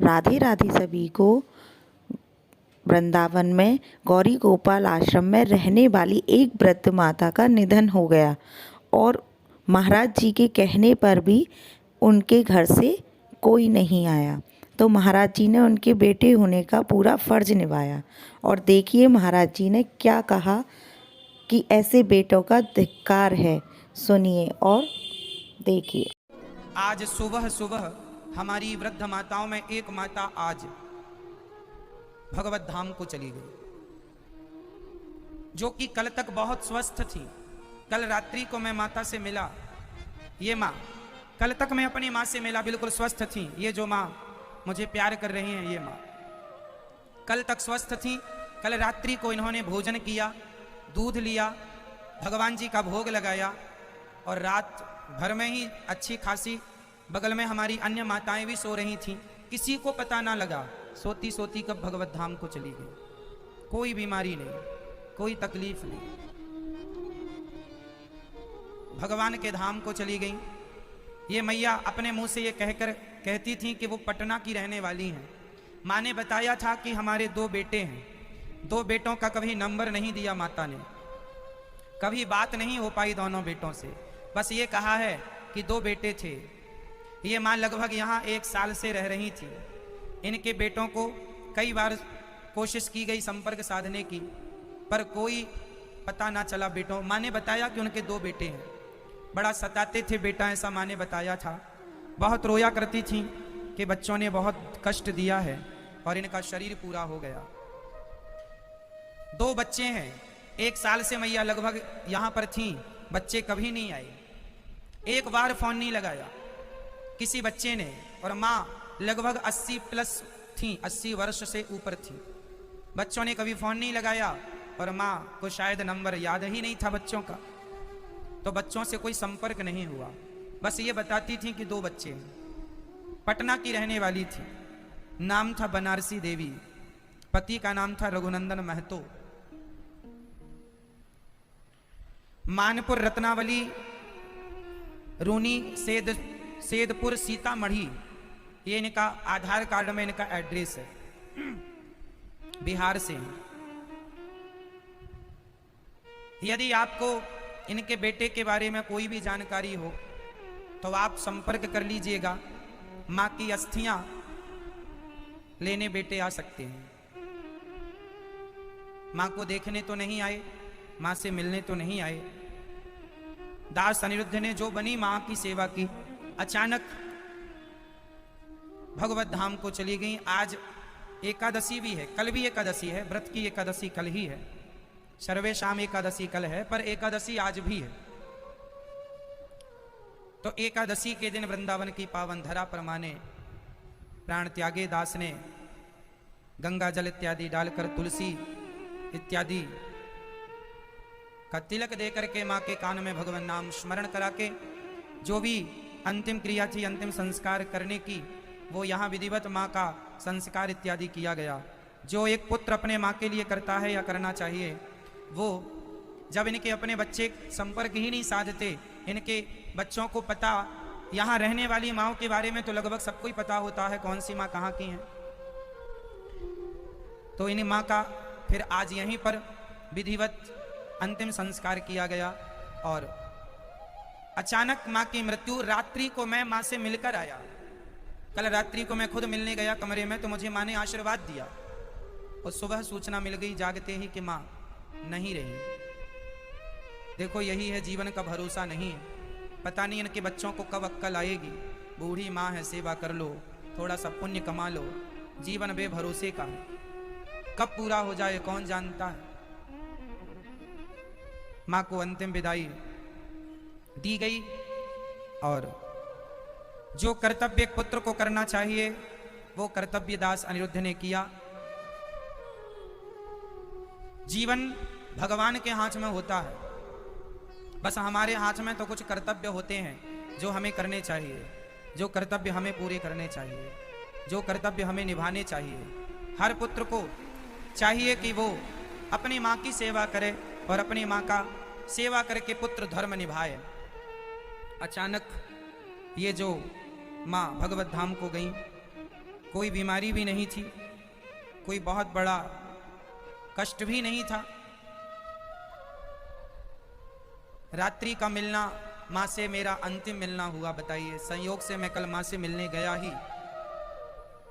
राधे राधे सभी को। वृंदावन में गौरी गोपाल आश्रम में रहने वाली एक वृद्ध माता का निधन हो गया और महाराज जी के कहने पर भी उनके घर से कोई नहीं आया। तो महाराज जी ने उनके बेटे होने का पूरा फर्ज निभाया। और देखिए महाराज जी ने क्या कहा कि ऐसे बेटों का धिक्कार है। सुनिए और देखिए। आज सुबह सुबह हमारी वृद्ध माताओं में एक माता आज भगवत धाम को चली गई, जो कि कल तक बहुत स्वस्थ थी। कल रात्रि को मैं माता से मिला। ये माँ, कल तक मैं अपनी माँ से मिला, बिल्कुल स्वस्थ थी। ये जो माँ मुझे प्यार कर रही हैं, ये माँ कल तक स्वस्थ थी। कल रात्रि को इन्होंने भोजन किया, दूध लिया, भगवान जी का भोग लगाया और रात भर में ही अच्छी खासी बगल में हमारी अन्य माताएं भी सो रही थीं। किसी को पता ना लगा सोती सोती कब भगवत धाम को चली गई। कोई बीमारी नहीं, कोई तकलीफ नहीं, भगवान के धाम को चली गई। ये मैया अपने मुंह से ये कहकर कहती थी कि वो पटना की रहने वाली हैं। माँ ने बताया था कि हमारे 2 बेटे हैं। 2 बेटों का कभी नंबर नहीं दिया माता ने, कभी बात नहीं हो पाई दोनों बेटों से। बस ये कहा है कि 2 बेटे थे। ये माँ लगभग यहाँ 1 साल से रह रही थी। इनके बेटों को कई बार कोशिश की गई संपर्क साधने की, पर कोई पता ना चला बेटों। माँ ने बताया कि उनके 2 बेटे हैं। बड़ा सताते थे बेटा, ऐसा माँ ने बताया था। बहुत रोया करती थी कि बच्चों ने बहुत कष्ट दिया है और इनका शरीर पूरा हो गया। 2 बच्चे हैं। 1 साल से मैया लगभग यहाँ पर थी, बच्चे कभी नहीं आए। एक बार फोन नहीं लगाया किसी बच्चे ने। और माँ लगभग 80 प्लस थी, 80 वर्ष से ऊपर थी। बच्चों ने कभी फोन नहीं लगाया और माँ को शायद नंबर याद ही नहीं था बच्चों का, तो बच्चों से कोई संपर्क नहीं हुआ। बस ये बताती थी कि 2 बच्चे हैं। पटना की रहने वाली थी। नाम था बनारसी देवी, पति का नाम था रघुनंदन महतो। मानपुर, रत्नावली, रूनी, सेदपुर, सीतामढ़ी, ये इनका आधार कार्ड में इनका एड्रेस है। बिहार से हैं। यदि आपको इनके बेटे के बारे में कोई भी जानकारी हो तो आप संपर्क कर लीजिएगा। माँ की अस्थियां लेने बेटे आ सकते हैं। माँ को देखने तो नहीं आए, माँ से मिलने तो नहीं आए। दास अनिरुद्ध ने जो बनी माँ की सेवा की, अचानक भगवत धाम को चली गई। आज एकादशी भी है, कल भी एकादशी है। व्रत की एकादशी कल ही है, सर्वेशाम एकादशी कल है, पर एकादशी आज भी है। तो एकादशी के दिन वृंदावन की पावन धरा पर माने प्राण त्यागे दास ने गंगा जल इत्यादि डालकर, तुलसी इत्यादि का तिलक देकर के माँ के कान में भगवान नाम स्मरण करा के जो भी अंतिम क्रिया थी, अंतिम संस्कार करने की, वो यहाँ विधिवत माँ का संस्कार इत्यादि किया गया। जो एक पुत्र अपने माँ के लिए करता है या करना चाहिए, वो जब इनके अपने बच्चे संपर्क ही नहीं साधते, इनके बच्चों को पता, यहाँ रहने वाली माँओं के बारे में तो लगभग सबको ही पता होता है कौन सी माँ कहाँ की है। तो इन माँ का फिर आज यहीं पर विधिवत अंतिम संस्कार किया गया। और अचानक माँ की मृत्यु। रात्रि को मैं माँ से मिलकर आया। कल रात्रि को मैं खुद मिलने गया कमरे में, तो मुझे माँ ने आशीर्वाद दिया और सुबह सूचना मिल गई जागते ही कि माँ नहीं रही। देखो यही है, जीवन का भरोसा नहीं है। पता नहीं इनके बच्चों को कब अक्कल आएगी। बूढ़ी माँ है, सेवा कर लो, थोड़ा सा पुण्य कमा लो। जीवन बेभरोसे का है, कब पूरा हो जाए कौन जानता है। माँ को अंतिम विदाई दी गई और जो कर्तव्य एक पुत्र को करना चाहिए वो कर्तव्य दास अनिरुद्ध ने किया। जीवन भगवान के हाथ में होता है, बस हमारे हाथ में तो कुछ कर्तव्य होते हैं जो हमें करने चाहिए, जो कर्तव्य हमें पूरे करने चाहिए, जो कर्तव्य हमें निभाने चाहिए। हर पुत्र को चाहिए कि वो अपनी माँ की सेवा करे और अपनी माँ का सेवा करके पुत्र धर्म निभाए। अचानक ये जो माँ भगवत धाम को गई, कोई बीमारी भी नहीं थी, कोई बहुत बड़ा कष्ट भी नहीं था। रात्रि का मिलना माँ से मेरा अंतिम मिलना हुआ। बताइए, संयोग से मैं कल माँ से मिलने गया ही,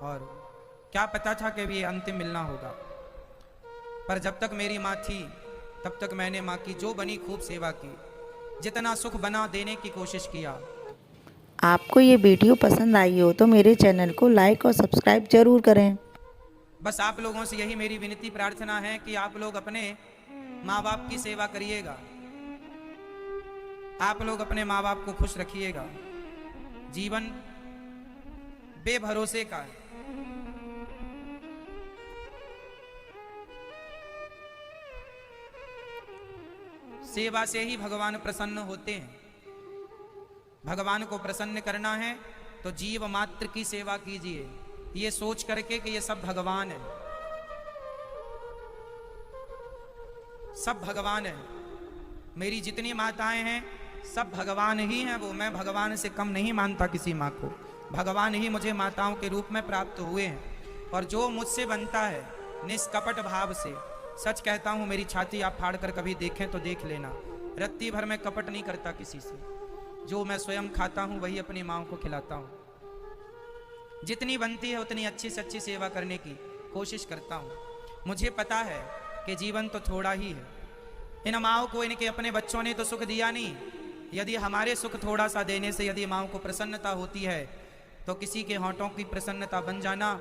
और क्या पता था कि ये अंतिम मिलना होगा। पर जब तक मेरी माँ थी तब तक मैंने माँ की जो बनी खूब सेवा की, जितना सुख बना देने की कोशिश किया। आपको ये वीडियो पसंद आई हो तो मेरे चैनल को लाइक और सब्सक्राइब ज़रूर करें। बस आप लोगों से यही मेरी विनती प्रार्थना है कि आप लोग अपने माँ बाप की सेवा करिएगा, आप लोग अपने माँ बाप को खुश रखिएगा। जीवन बेभरोसे का है। सेवा से ही भगवान प्रसन्न होते हैं। भगवान को प्रसन्न करना है तो जीव मात्र की सेवा कीजिए, ये सोच करके कि ये सब भगवान है, सब भगवान है। मेरी जितनी माताएं हैं सब भगवान ही हैं। वो, मैं भगवान से कम नहीं मानता किसी माँ को। भगवान ही मुझे माताओं के रूप में प्राप्त हुए हैं, और जो मुझसे बनता है निष्कपट भाव से, सच कहता हूँ, मेरी छाती आप फाड़ कर कभी देखें तो देख लेना, रत्ती भर में कपट नहीं करता किसी से। जो मैं स्वयं खाता हूँ वही अपनी माँ को खिलाता हूँ। जितनी बनती है उतनी अच्छी से अच्छी सेवा करने की कोशिश करता हूँ। मुझे पता है कि जीवन तो थोड़ा ही है। इन माँओं को इनके अपने बच्चों ने तो सुख दिया नहीं। यदि हमारे सुख थोड़ा सा देने से यदि माँओं को प्रसन्नता होती है तो किसी के होंठों की प्रसन्नता बन जाना,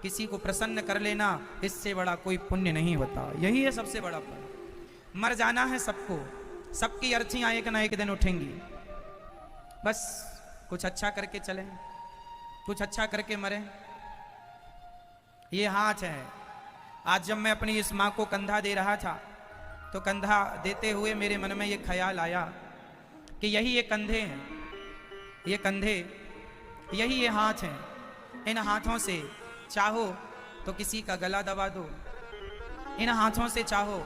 किसी को प्रसन्न कर लेना, इससे बड़ा कोई पुण्य नहीं होता। यही है सबसे बड़ा पुण्य। मर जाना है सबको, सबकी अर्थियाँ एक ना एक दिन उठेंगी। बस कुछ अच्छा करके चलें, कुछ अच्छा करके मरें। ये हाथ है। आज जब मैं अपनी इस माँ को कंधा दे रहा था तो कंधा देते हुए मेरे मन में ये ख्याल आया कि यही ये कंधे हैं, ये कंधे, यही ये हाथ हैं। इन हाथों से चाहो तो किसी का गला दबा दो, इन हाथों से चाहो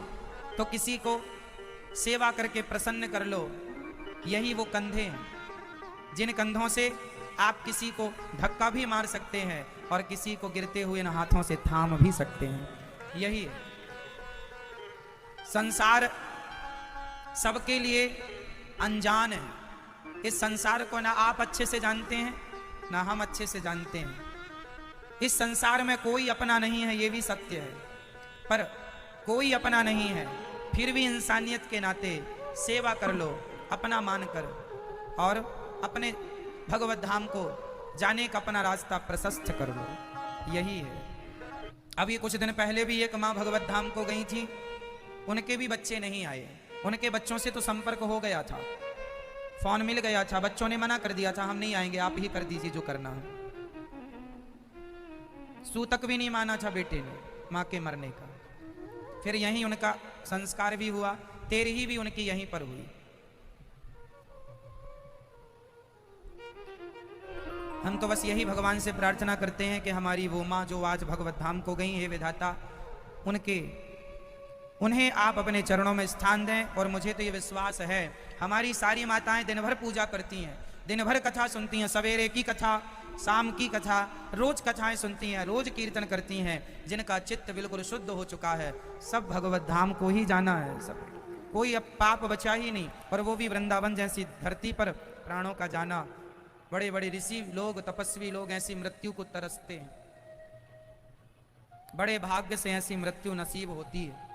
तो किसी को सेवा करके प्रसन्न कर लो। यही वो कंधे हैं जिन कंधों से आप किसी को धक्का भी मार सकते हैं और किसी को गिरते हुए इन हाथों से थाम भी सकते हैं। यही है संसार। सबके लिए अनजान है। इस संसार को ना आप अच्छे से जानते हैं ना हम अच्छे से जानते हैं। इस संसार में कोई अपना नहीं है, ये भी सत्य है, पर कोई अपना नहीं है। फिर भी इंसानियत के नाते सेवा कर लो, अपना मान कर, और अपने भगवत धाम को जाने का अपना रास्ता प्रशस्त कर लो। यही है। अभी कुछ दिन पहले भी एक माँ भगवत धाम को गई थी, उनके भी बच्चे नहीं आए। उनके बच्चों से तो संपर्क हो गया था, फोन मिल गया था, बच्चों ने मना कर दिया था, हम नहीं आएंगे, आप ही कर दीजिए जो करना है। सूतक भी नहीं माना था बेटे ने माँ के मरने का। फिर यहीं उनका संस्कार भी हुआ, तेरही भी उनकी यहीं पर हुई। हम तो बस यही भगवान से प्रार्थना करते हैं कि हमारी वो माँ जो आज भगवत धाम को गई है, विधाता उन्हें आप अपने चरणों में स्थान दें। और मुझे तो ये विश्वास है, हमारी सारी माताएं दिन भर पूजा करती हैं, दिन भर कथा सुनती हैं, सवेरे की कथा, शाम की कथा, रोज कथाएं सुनती हैं, रोज कीर्तन करती हैं। जिनका चित्त बिल्कुल शुद्ध हो चुका है, सब भगवत धाम को ही जाना है। सब कोई अब पाप बचा ही नहीं, और वो भी वृंदावन जैसी धरती पर प्राणों का जाना। बड़े बड़े ऋषि लोग, तपस्वी लोग ऐसी मृत्यु को तरसते हैं, बड़े भाग्य से ऐसी मृत्यु नसीब होती है।